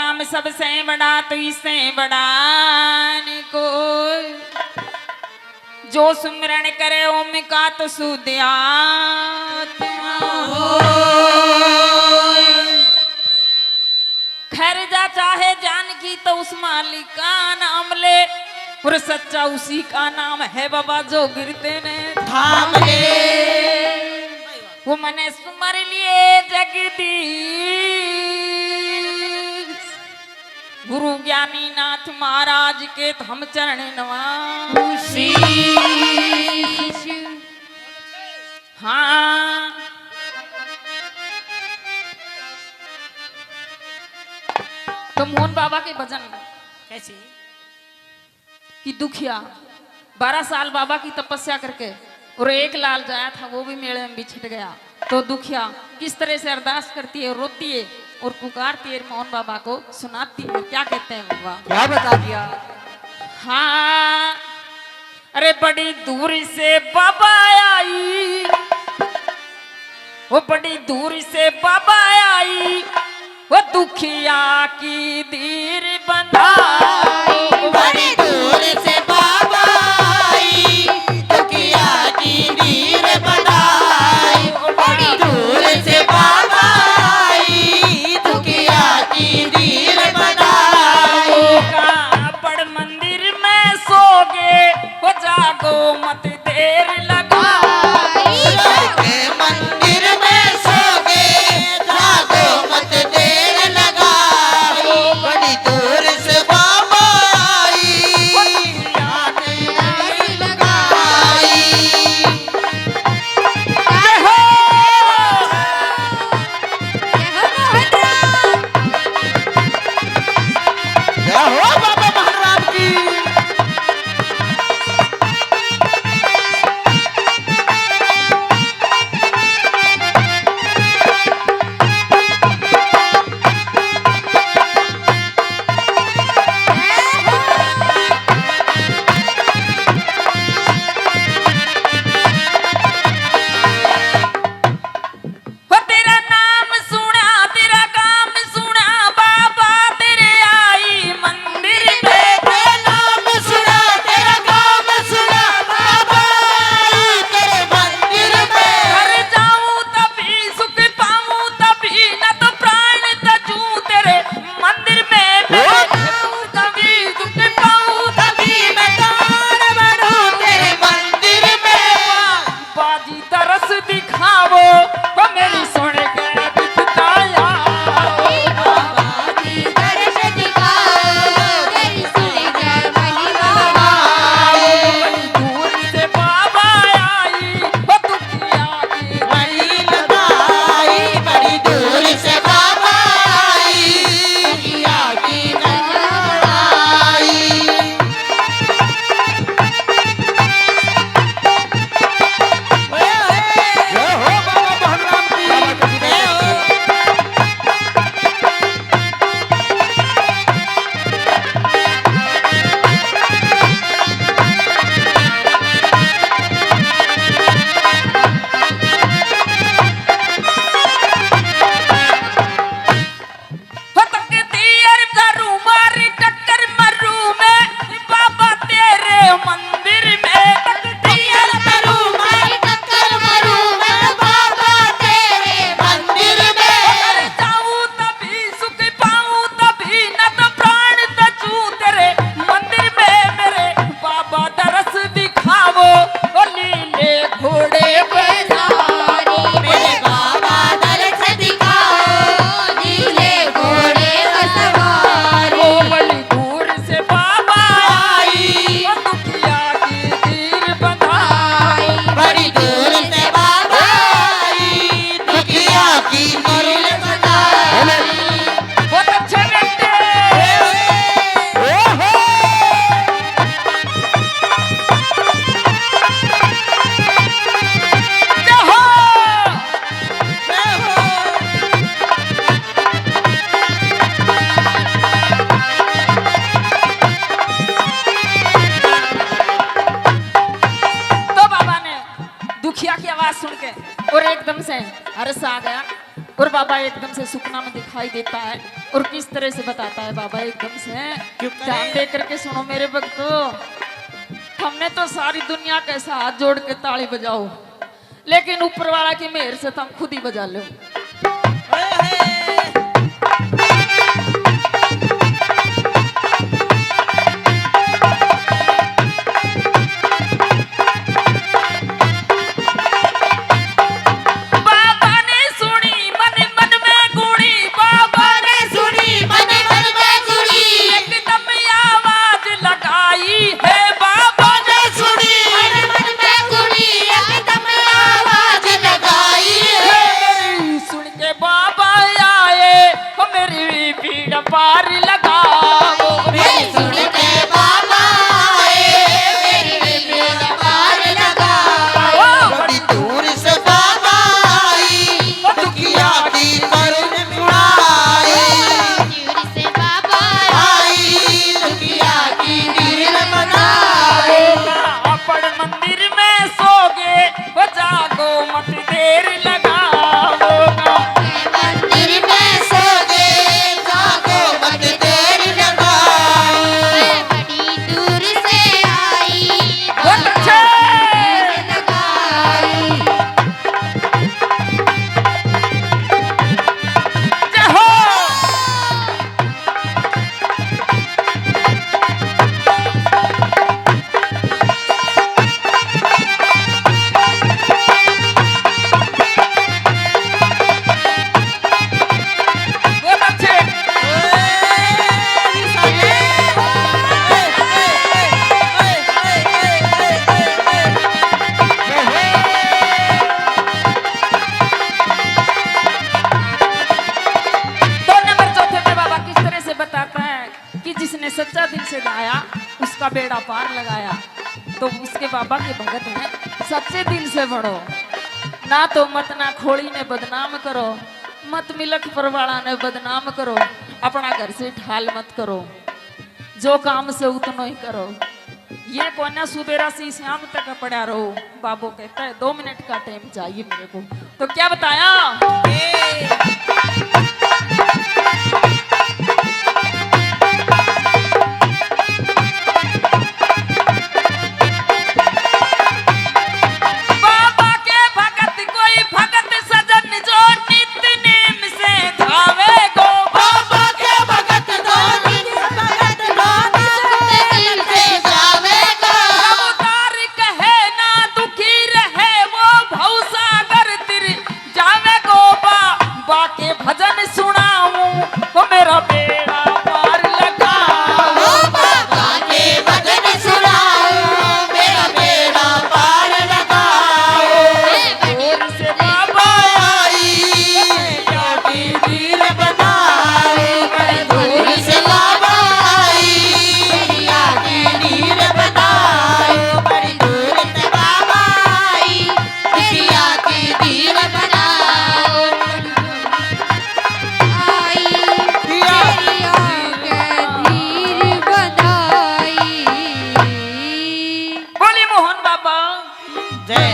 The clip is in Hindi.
नाम सबसे बड़ा तो इससे बड़ा को जो सुमिरन करे ओम का तो सुधिया खैर जा चाहे जान की तो उस मालिक का नाम ले और सच्चा उसी का नाम है बाबा जो गिरते ने थाम ले वो मने सुमर लिए जगदीश गुरु ज्ञानी नाथ महाराज के हम चरण नवासी। हाँ तो मोहन बाबा के भजन कैसे कि दुखिया 12 साल बाबा की तपस्या करके और एक लाल जाया था वो भी मेले में बिछट गया तो दुखिया किस तरह से अरदास करती है, रोती है और पुकारती है मोहन बाबा को सुनाती है। क्या कहते हैं बाबा, क्या बता दिया? हाँ अरे बड़ी दूर से बाबा आई, वो बड़ी दूर से बाबा आई, वो दुखिया की दीर बंधाई। बड़ी दूर से बाबा आई, दुखिया की दीर बंधाई। बड़ी दूर से बाबा आई, दुखिया की दीर बंधाई। बड़ मंदिर में सोगे वो जागो मत देर लगाई। मंदिर में सोगे जागो मत देर लगाई। बड़ी दूर से बाबा आई, दुखिया की दीर लगाई। जय हो क्या हो बाबा महाराज की? वो तेरा नाम सुना तेरा काम सुना बाबा तेरे आई मंदिर में। तेरा नाम सुना तेरा काम सुना बाबा आई तेरे मंदिर में। घर जाऊं तभी सुख पाऊं तभी न तो प्राण तजूं तेरे मंदिर में। मैं जाऊं तभी सुख पाऊं तभी मैं तार बढ़ूं तेरे मंदिर में। बाजी तरस दिखावो वो मेरी सुन के बिताया। बाबाजी दर्श दिखाओ तेरी सुन के महिमा। दूर से बाबा आई वो दुखिया की बड़ी लगाई बड़ी दूर से बाबा आई, दुखिया की लगाई। जय हो बाबा महाराज की। जय हो। हो तकती अर करूं मारी टक्कर मरूं मैं बाबा तेरे मंदिर में। तकती अर करूं मारी टक्कर मरूं मैं बाबा तेरे मंदिर में। घर जाऊं तभी सुख पाऊं तभी न तो प्राण तजूं तेरे मंदिर में। मेरे बाबा दरस दिखावो ओ लीले घोड़े पे सारी मेरे बाबा दर्श दिखाओ नीले घोड़े पर सवारी। ओ बड़ी दूर से बाबा आई ओ दुखिया की तीर बंधाई। बड़ी दूर से बाबा आई, दुखिया की दीर बंधाई। बहुत अच्छे बेटे ओहो जय हो। तो बाबा ने दुखिया की आवाज सुन के और एकदम से हर्ष आ गया और बाबा एकदम से सुपना में दिखाई देता है। और किस तरह से बताता है बाबा एकदम से, क्यों करे? ध्यान दे करके सुनो मेरे भक्तों। हमने तो सारी दुनिया के हाथ जोड़ के ताली बजाओ, लेकिन ऊपर वाला की मेहर से तुम खुद ही बजा लो। पार लगाओ सुन के बाबा आए, मेरी बेड़ा पार लगाओ। बड़ी दूर से बाबा आई, दुखिया की करुण मुड़ाई। दूर से बाबा आई, दुखिया की दिल बनाए। अपन मंदिर में सोगे वो जागो मत देर लगाओ। मंदिर में सोगे जागो मत देर लगाओ। बड़ी दूर से आई, बहुत अच्छे। लगाई। जय हो। बहुत अच्छे। तो नंबर चौथे पे बाबा किस तरह से बताता है कि जिसने सच्चा दिल से गाया उसका बेड़ा पार लगाया। तो उसके बाबा के भगत हैं, सच्चे दिल से बढ़ो, ना तो मत ना खोड़ी ने बदनाम करो, मत मिलक परवाड़ा ने बदनाम करो, अपना घर से ठाल मत करो, जो काम से उतना ही करो। ये कोना सुबेरा से शाम तक पड़ा रहो। बाबू कहता है 2 मिनट का टाइम चाहिए मेरे को। तो क्या बताया? बाबा के भगत कोई भगत सजन जो नित्य नेम से धावे गो। बाबा के भगत भगत दिल से जावेगा। अवतार कहे ना दुखी रहे वो भवसागर तिर जावे गो। बा के भजन सुनाऊं वो मेरा बेड़ा पार लगाओ। बाबा के भजन सुनाओ, मेरा बेड़ा पार लगाओ। दूर से बाबा आई, की दिल बनाए। दूर से बाबा आई, दुनिया की नीर बनाए। बड़ी दूर से बाबा आई, दुनिया की नीर बनाए। आई, दुनिया की नीर बनाई। बोली मोहन बाबा जय